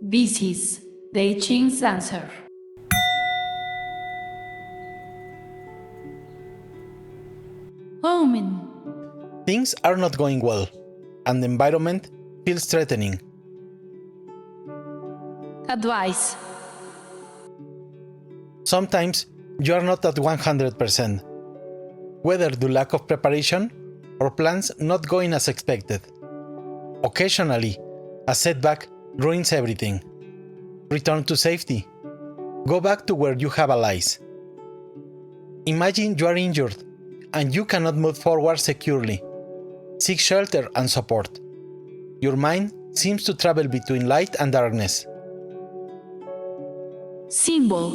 This is the I Ching's answer. Omen. Things are not going well, and the environment feels threatening. Advice. Sometimes you are not at 100%, whether due lack of preparation or plans not going as expected. Occasionally, a setback ruins everything. Return to safety. Go back to where you have allies. Imagine you are injured and you cannot move forward securely. Seek shelter and support. Your mind seems to travel between light and darkness. Symbol.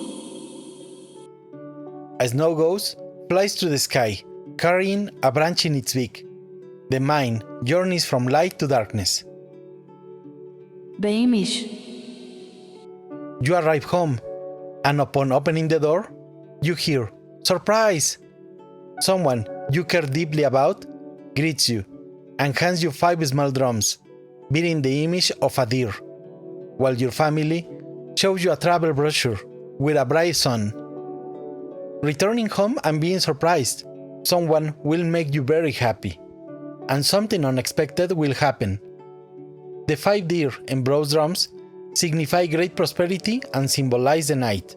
A snow ghost flies through the sky, carrying a branch in its beak. The mind journeys from light to darkness. The image. You arrive home, and upon opening the door, you hear, "Surprise!" Someone you care deeply about greets you and hands you 5 small drums, bearing the image of a deer, while your family shows you a travel brochure with a bright sun. Returning home and being surprised, someone will make you very happy, and something unexpected will happen. The 5 deer and bronze drums signify great prosperity and symbolize the night.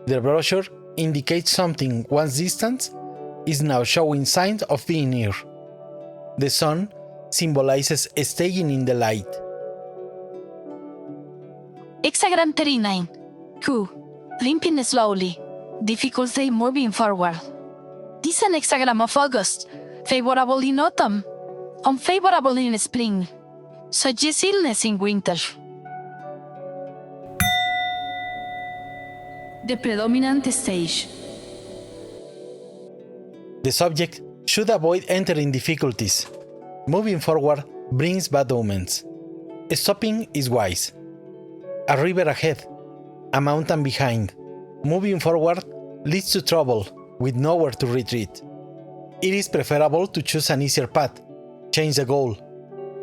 The brochure indicates something once distant is now showing signs of being near. The sun symbolizes staying in the light. Hexagram 39. Q. Limping slowly. Difficulty moving forward. This is an hexagram of August. Favorable in autumn. Unfavorable in spring. Suggests illness in winter. The predominant stage. The subject should avoid entering difficulties. Moving forward brings bad omens. Stopping is wise. A river ahead, a mountain behind. Moving forward leads to trouble with nowhere to retreat. It is preferable to choose an easier path, change the goal,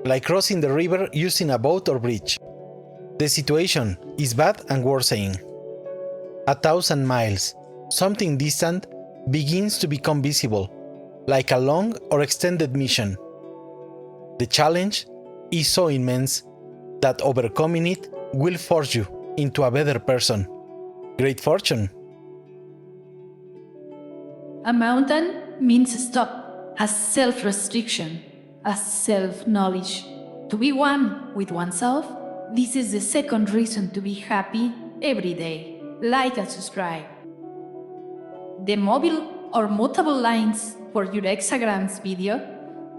like crossing the river using a boat or bridge. The situation is bad and worsening. 1,000 miles, something distant, begins to become visible, like a long or extended mission. The challenge is so immense that overcoming it will force you into a better person. Great fortune. A mountain means stop, as self-restriction, as self-knowledge. To be one with oneself, this is the second reason to be happy every day. Like and subscribe. The mobile or mutable lines for your hexagrams video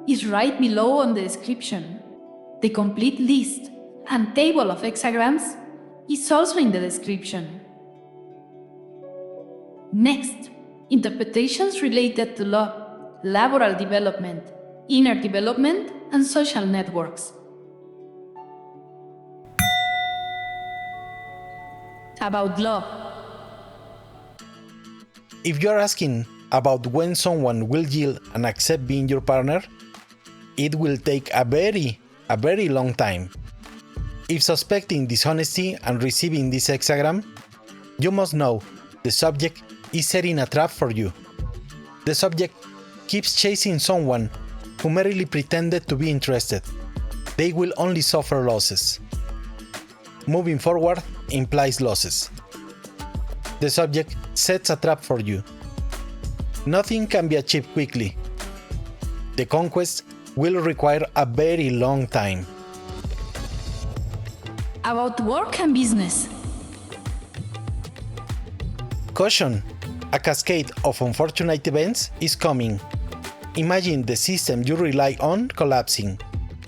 is right below on the description. The complete list and table of hexagrams is also in the description. Next, interpretations related to love, laboral development, inner development, and social networks. About love. If you are asking about when someone will yield and accept being your partner, it will take a very long time. If suspecting dishonesty and receiving this hexagram, you must know the subject is setting a trap for you. The subject keeps chasing someone who merely pretended to be interested. They will only suffer losses. Moving forward implies losses. The subject sets a trap for you. Nothing can be achieved quickly. The conquest will require a very long time. About work and business. Caution! A cascade of unfortunate events is coming. Imagine the system you rely on collapsing.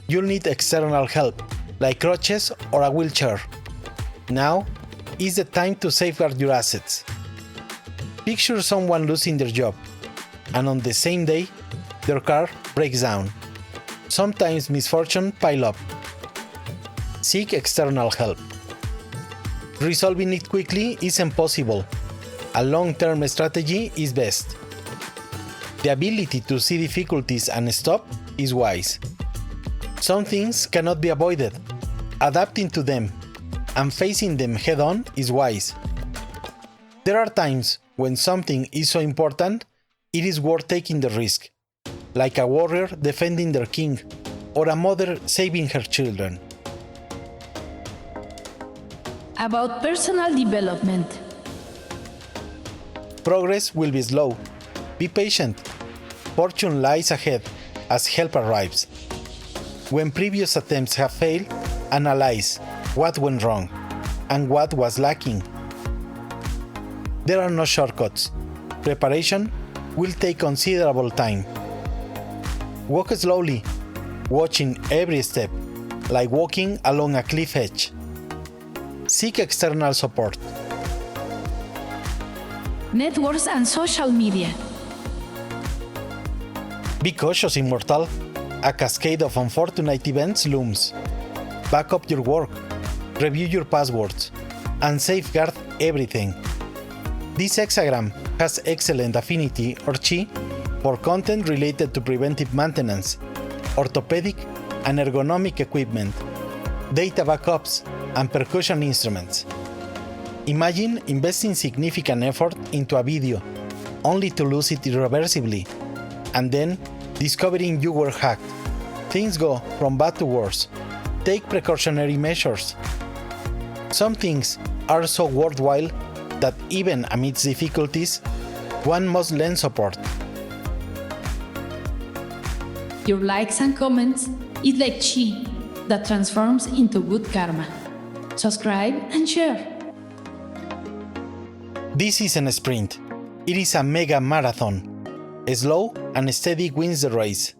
You'll need external help, like crutches or a wheelchair. Now is the time to safeguard your assets. Picture someone losing their job, and on the same day, their car breaks down. Sometimes misfortune pile up. Seek external help. Resolving it quickly is impossible. A long-term strategy is best. The ability to see difficulties and stop is wise. Some things cannot be avoided. Adapting to them and facing them head on is wise. There are times when something is so important, it is worth taking the risk, like a warrior defending their king, or a mother saving her children. About personal development. Progress will be slow. Be patient. Fortune lies ahead as help arrives. When previous attempts have failed, analyze what went wrong and what was lacking. There are no shortcuts. Preparation will take considerable time. Walk slowly, watching every step, like walking along a cliff edge. Seek external support. Networks and social media. Be cautious, immortal. A cascade of unfortunate events looms. Back up your work, review your passwords, and safeguard everything. This hexagram has excellent affinity or chi for content related to preventive maintenance, orthopedic and ergonomic equipment, data backups, and percussion instruments. Imagine investing significant effort into a video, only to lose it irreversibly, and then discovering you were hacked. Things go from bad to worse. Take precautionary measures. Some things are so worthwhile that even amidst difficulties, one must lend support. Your likes and comments is like chi that transforms into good karma. Subscribe and share. This isn't a sprint. It is a mega marathon. Slow and steady wins the race.